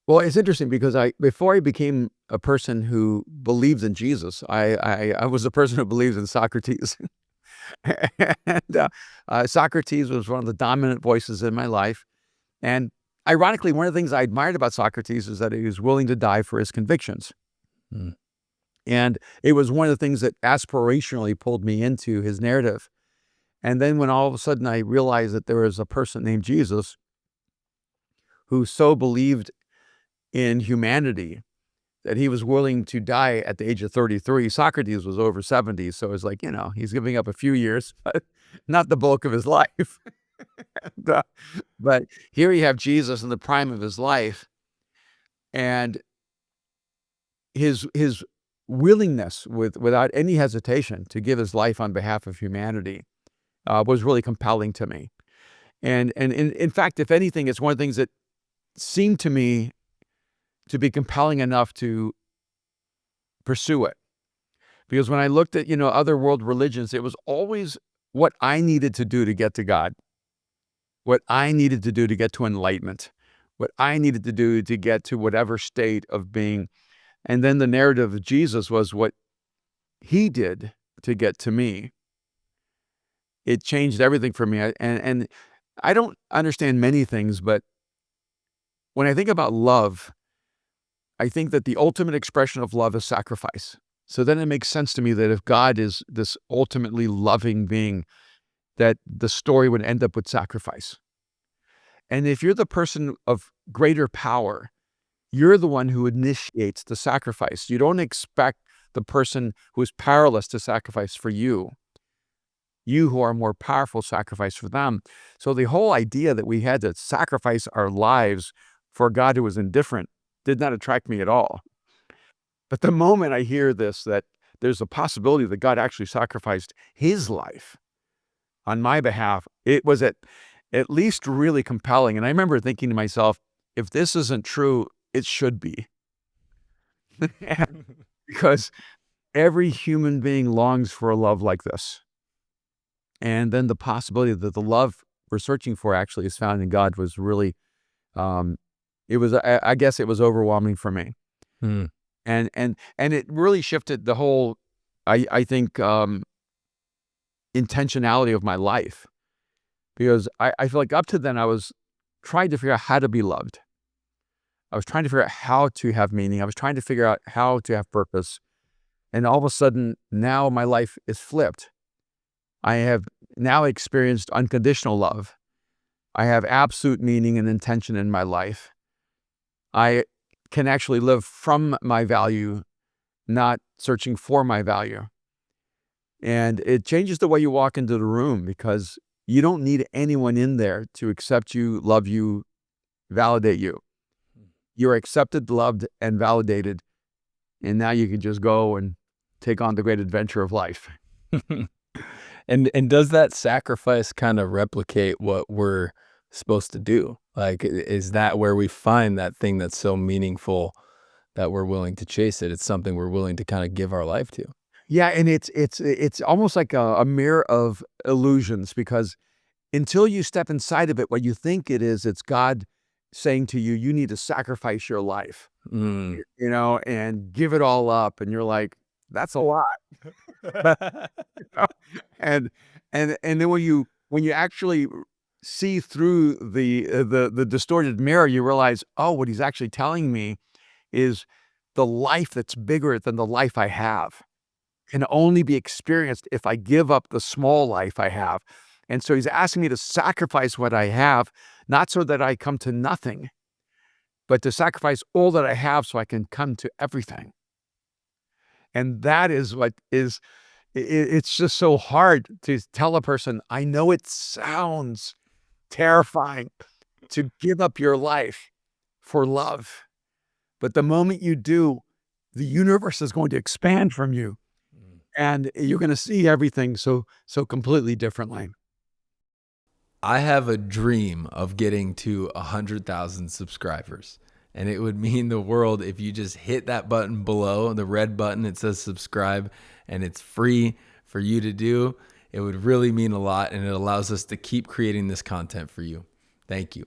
Well, it's interesting because before I became a person who believes in Jesus, I was a person who believes in Socrates. And, Socrates was one of the dominant voices in my life, and ironically, one of the things I admired about Socrates is that he was willing to die for his convictions, Mm. and it was one of the things that aspirationally pulled me into his narrative, and then when all of a sudden I realized that there was a person named Jesus who so believed in humanity that he was willing to die at the age of 33. Socrates was over 70, so it's like, he's giving up a few years, but not the bulk of his life. And, but here you have Jesus in the prime of his life, and his willingness without any hesitation to give his life on behalf of humanity was really compelling to me. And in fact, if anything, it's one of the things that seemed to me to be compelling enough to pursue it. Because when I looked at, other world religions, it was always what I needed to do to get to God, what I needed to do to get to enlightenment, what I needed to do to get to whatever state of being. And then the narrative of Jesus was what he did to get to me. It changed everything for me. And I don't understand many things, but when I think about love, I think that the ultimate expression of love is sacrifice. So then it makes sense to me that if God is this ultimately loving being, that the story would end up with sacrifice. And if you're the person of greater power, you're the one who initiates the sacrifice. You don't expect the person who is powerless to sacrifice for you. You who are more powerful sacrifice for them. So the whole idea that we had to sacrifice our lives for a God who was indifferent did not attract me at all. But the moment I hear this, that there's a possibility that God actually sacrificed his life on my behalf, it was at least really compelling. And I remember thinking to myself, if this isn't true, it should be. Because every human being longs for a love like this. And then the possibility that the love we're searching for actually is found in God was really, I guess it was overwhelming for me. Mm. And it really shifted the whole, I think, intentionality of my life. Because I feel like up to then I was trying to figure out how to be loved. I was trying to figure out how to have meaning. I was trying to figure out how to have purpose. And all of a sudden, now my life is flipped. I have now experienced unconditional love. I have absolute meaning and intention in my life. I can actually live from my value, not searching for my value. And it changes the way you walk into the room because you don't need anyone in there to accept you, love you, validate you. You're accepted, loved, and validated. And now you can just go and take on the great adventure of life. And does that sacrifice kind of replicate what we're supposed to do? Like, is that where we find that thing that's so meaningful that we're willing to chase it? It's something we're willing to kind of give our life to. Yeah, and it's almost like a mirror of illusions, because until you step inside of it, what you think it is, it's God saying to you, you need to sacrifice your life, Mm. and give it all up. And you're like, that's a lot. And then when you actually see through the distorted mirror, you realize, oh, what he's actually telling me is the life that's bigger than the life I have can only be experienced if I give up the small life I have. And so he's asking me to sacrifice what I have, not so that I come to nothing, but to sacrifice all that I have so I can come to everything. And that is what is, it's just so hard to tell a person, I know it sounds terrifying to give up your life for love, but the moment you do, the universe is going to expand from you. And you're going to see everything so completely differently. I have a dream of getting to 100,000 subscribers. And it would mean the world if you just hit that button below, the red button, it says subscribe, and it's free for you to do. It would really mean a lot, and it allows us to keep creating this content for you. Thank you.